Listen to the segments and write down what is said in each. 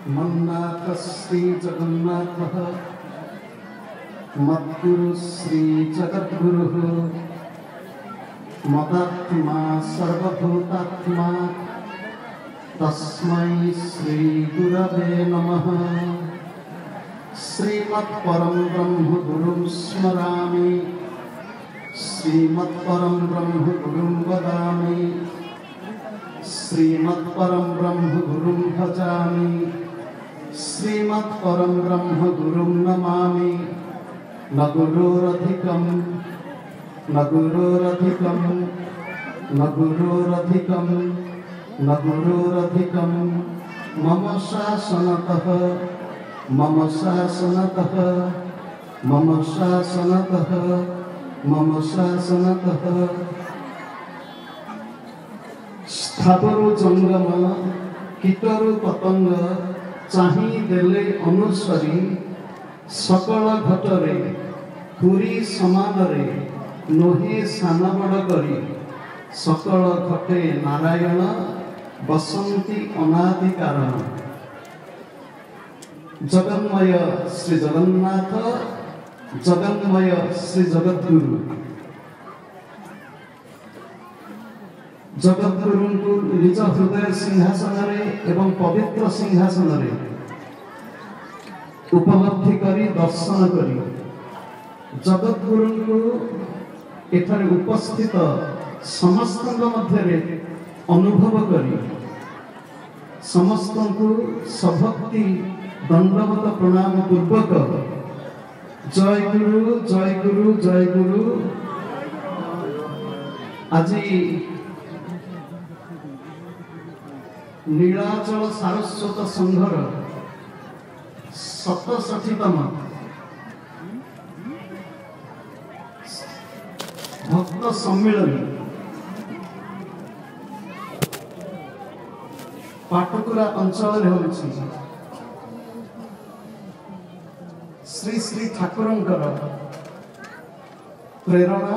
मन्नाथ श्री जगन्नाथ मद्गुरु श्री जगद्गुरु मदात्मा सर्वभूतात्मा तस्मै श्री गुरवे नमः। श्रीमत्परं ब्रह्म गुरुं स्मरामि, श्रीमत्परं ब्रह्म गुरुं वदामि, श्रीमत्परं ब्रह्म गुरुं भजामि, श्रीमत्परं ब्रह्म गुरुं नमामि। न गुरोरधिकं न गुरोरधिकं न गुरोरधिकं न गुरोरधिकं मम शासनतः मम शासनतः मम शासनतः मम शासनतः। स्थावरो जंगम कीटरु पतंग चाही देले अनुसरी, सकल घटरे पुरी समानरे नोहे सान बड़ करी। सकल घटे नारायण बसंती अनादि कारण। जगन्मय श्री जगन्नाथ, जगन्मय श्री जगद्गुरु। जगद्गुरु को निज हृदय सिंहासन एवं पवित्र सिंहासन उपलब्धि करी दर्शन करी जगद्गुरु को एठारे उपस्थित समस्त मध्य अनुभव करी समस्त को सभक्ति दंडवत प्रणाम पूर्वक जय गुरु जय गुरु जय गुरु। आज नीलाचल सारस्वत संघर 67तम भक्त सम्मेलन पाटकुरा अंचल होछि। श्री श्री ठाकुरंकर प्रेरणा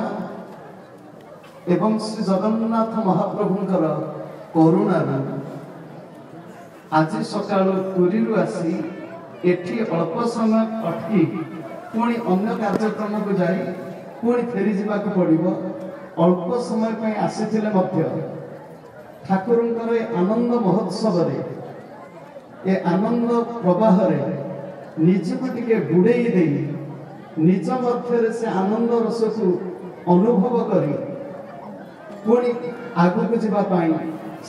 एवं श्री जगन्नाथ महाप्रभुंकर करुणा आज सकाळु पुरी आसी एठी अल्प समय अटकी पुणी अन्य कार्यक्रम को जाई पुणी फेरी जावाक पड़िबो। अल्प समय पई आसीथिले मध्य ठाकुरंकर आनंद महोत्सव रे ए आनंद प्रवाह रे निजको टिके बुड़ेई दे निज मध्य से आनंद रस को अनुभव करी पुणी आगु को जीवा पाई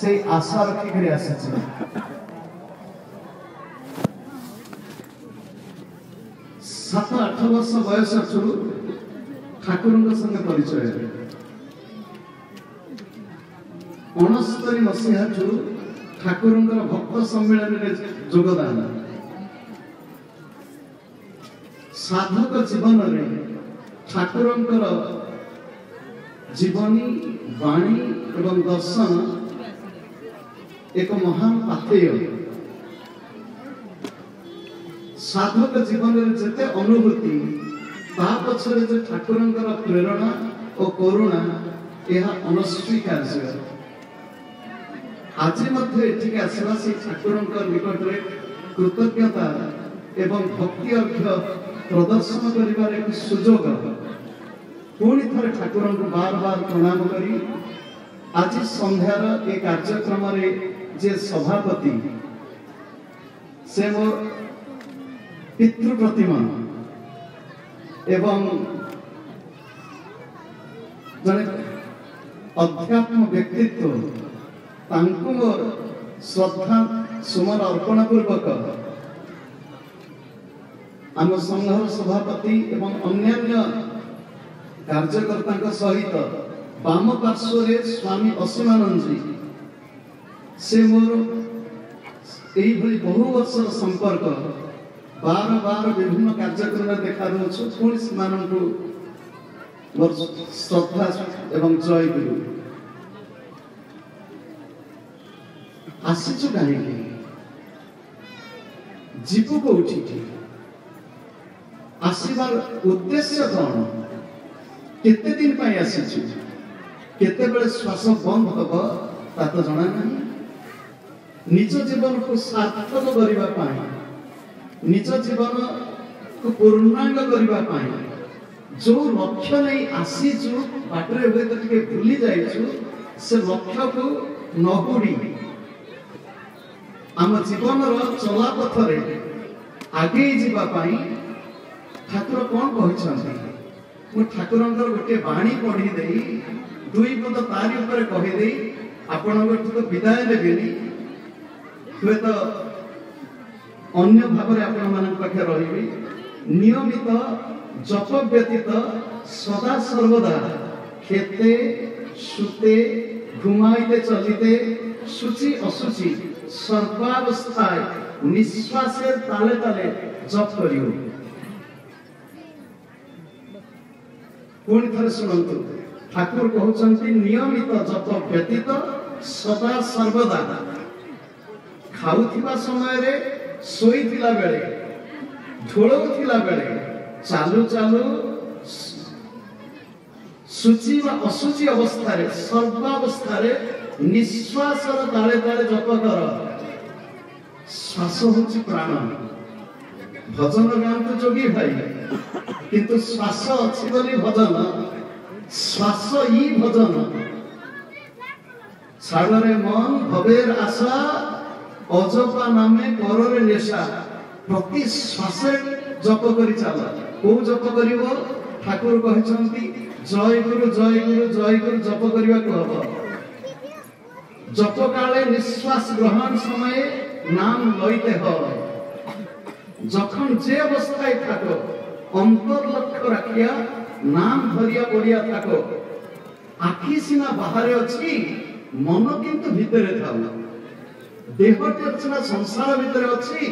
से आशा रखी आसी। 7-8 वर्ष बयस ठाकुर संगे परिचय 69 मसीहा ठाकुर भक्त सम्मेलन में योगदान साधक जीवन में ठाकुर जीवनी वाणी एवं दर्शन एक महान पाथेय। साधक जीवन में जिते अनुभूति ता पछरे जे ठाकुरंकर प्रेरणा और करुणा यह अनस्वीकार्य। आज मध्य एठिक आसवा से ठाकुरंकर निकट में कृतज्ञता एवं भक्ति अर्घ्य प्रदर्शन करिवार एक सुजोग पुणी थरे ठाकुरन को बार बार प्रणाम करी आज संध्यार ए कार्यक्रम रे जे सभापति से मोर पितृ प्रतिमा एवं जने अध्यात्म व्यक्तित्व तांको मोर श्रद्धा सुमन अर्पण पूर्वक आम संघर सभापति एवं अन्यान्य कार्यकर्ता सहित वाम पार्श्व स्वामी असीमानंद जी से मोर यही बहु वर्ष संपर्क बार बार विभिन्न कार्यक्रम देखा दौर पुणी से श्रद्धा एवं जय गुरु आसीचु कहीं जीव कौटी आसबार उद्देश्य कौन केते दिन पाई आसीचु केते बेले श्वास बंद हम ता तो जना नहीं निज जीवन को सार्थक करबा पाई निज जीवन को पूर्णांग करबा पाई जो लक्ष्य नहीं आसीचु बाटरे हुए तो टिके भूली जाइछु से लक्ष्य को नहुड़ी आम जीवन चला पथरे आगे जीवा पाई ठाकुर कौन कहते मु ठाकुर गोटे बाणी पढ़ी दे दुई पद तारी ऊपर कहीदे आपण तो विदाय देवेनि हुए तो अन्य भाव पाखे रही नियमित जप व्यतीत सदा सर्वदा खेते सुते घुमाइते चलिते शुचि असुचि सर्वावस्थाय निश्वासेर ताले ताले जप करियो। पुणी थरे सुनंतु ठाकुर कहउचंती नियमित जप व्यतीत सदा सर्वदा खाउथिबा समय रे सोईथिला बेले ढोलउथिला बेले चालू चालू शुचि व असुचि अवस्था रे सर्वावस्था रे निश्वास ताले ताले जप कर। श्वास होची प्राण भजन गांतु जोगी भाई किंतु श्वास अछि बोली भजन श्वास ही भजन छाड़रे मन भवेर आशा अजपा नामे कररे नेशा प्रति श्वास जप करी चल को जप करिवो ठाकुर कहचंती जय गुरु जप करिवा को हबो जप काले निश्वास ग्रहण समय नाम लइते हो जखन जे अवस्थाय थाको अंतर लक्ष्य राखिया नाम धरिया पड़िया थाको आखि सीना बाहर अछि मन किंतु भितरे थाउ देहटे अर्चना संसार भितरे अछि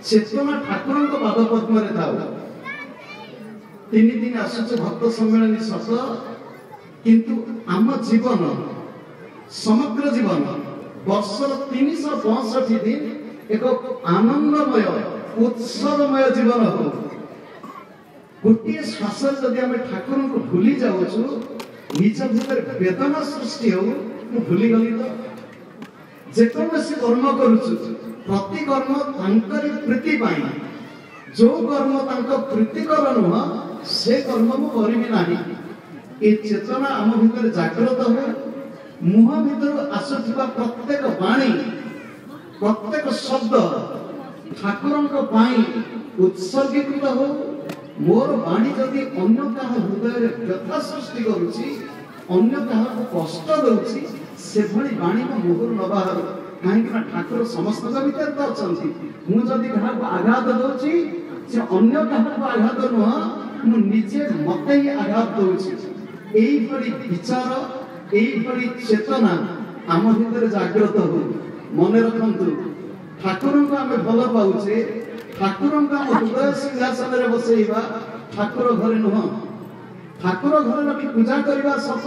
चेतना ठाकुरन को पाद पद्म रे थाउ। तीन दिन आसुच भक्त सम्मेलन सत किंतु आम जीवन समग्र जीवन वर्षर 365 दिन एक आनंदमय उत्सवमय जीवन हो गोटे श्वास जदि आम ठाकुर को भूली जाऊँ निज भीतर वेदना सृष्टि हो भूली गली तो जेकोसी कर्म करुचु प्रति कर्म तांकरी प्रीति पाई जो कर्म तांको प्रीतिकर नुह से कर्म मु करिबि नाही ए चेतना आम भीतर जागृत हो मुह भीतर आसुथिबा प्रत्येक वाणी प्रत्येक शब्द ठाकुरंक पाई उत्सर्गीकृत हो मोर वाणी जदि अन्य काहा हृदय व्यथा सृष्टि करुची अन्य काहा को कष्ट दउची से भली वाणी को मुहर न बाहर काहे कि ठाकुर समस्त भीतर तो अछंती मु जदि काहा को आघात दउची से अन्य काहा को आघात न मु निजे मते ही आघात दउची एई भली विचार एई भली चेतना आम भीतर जागृत हो मन रखंतु ठाकुरन को आमे भल पाउचे ठाकुरन को हम हृदय सिंहासन रे बसैबा ठाकुर घरे नुह ठाकुर घरे रखी पूजा करबा सत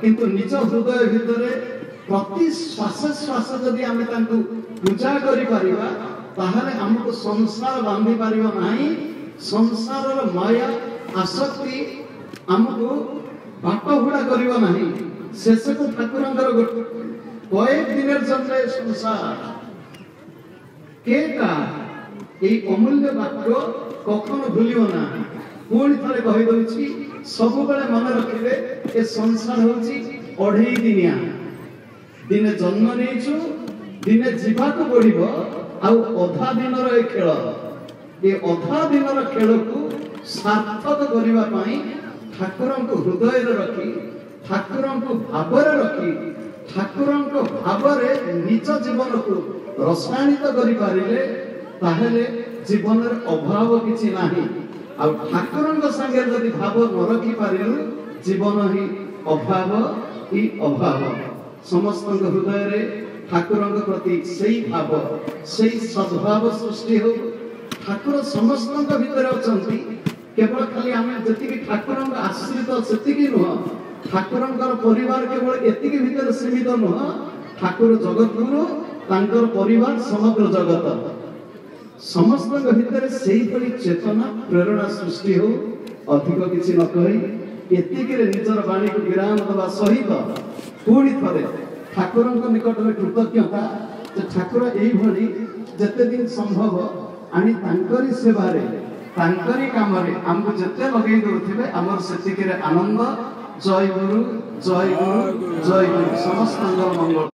किंतु निज हृदय भितरे प्रति श्वास श्वास जदि आमे तांकु पूजा करि परिबा ताहले हमको संसार बांधी परिबा नाही संसार रो माया आसक्ति हमको बाट हुडा करिबा नाही शेष को ठाकुरंकर कएक दिनेर जन्मे संसार केका এই অমূল্য বাক্য কখনো ভুলিও না পুଣି থরে কହି দউছি ସବୁବେଳେ মনে রাখিবে এ সংসার হଉଛି অঢ়েই দিনিয়া দিনে জন্ম নেইଛୁ দিনে জীবাকু পড়িব ଆଉ ଅଧା ଦିନର ଏ ଖେଳ ଏ ଅଧା ଦିନର ଖେଳକୁ ସାର୍ଥକ କରିବା ପାଇଁ ଠାକୁରଙ୍କୁ ହୃଦୟରେ ରଖି ଠାକୁରଙ୍କୁ ଭାବରେ ରଖି ଠାକୁରଙ୍କ ଭାବରେ ନିଜ ଜୀବନକୁ ରସାୟନିତ କରିପାରିଲେ ताहले जीवन अभाव किछि नाही आ ठाकुरन संगे जदि भाव न रखी पारिलु जीवन ही अभाव ही अभाव समस्त हृदय रे ठाकुरन प्रति सही भाव सही सद्भाव सृष्टि हो ठाकुर समस्त भीतर अछंती केवल खाली आमे जति ठाकुरन आश्रित सेति की नुह ठाकुरन परिवार केवल एति भीतर सीमित नुह ठाकुर जगत गुरु तांकर परिवार समग्र जगत समस्त भीतर सही परी चेतना प्रेरणा सृष्टि हो अधिक किसी न कही एतिकिरे निजर वाणी को विराम दबा सहित पुणी थरे ठाकुरंक निकट में कृतज्ञता ଯେ ଠାକୁର ଏଇଭଳି ଯେତେ ଦିନ ସମ୍ଭବ ଆଣି ତାଙ୍କରି ସେବାରେ ତାଙ୍କରି କାମରେ ଆମକୁ ଯେତେ ଲଗେଇ ଦଉଥିବେ ଆମର ସେତିକିରେ ଆନନ୍ଦ। ଜୟ ଗୁରୁ ଜୟ ଗୁରୁ ଜୟ ଗୁରୁ। ସମସ୍ତଙ୍କର ମଙ୍ଗଳ।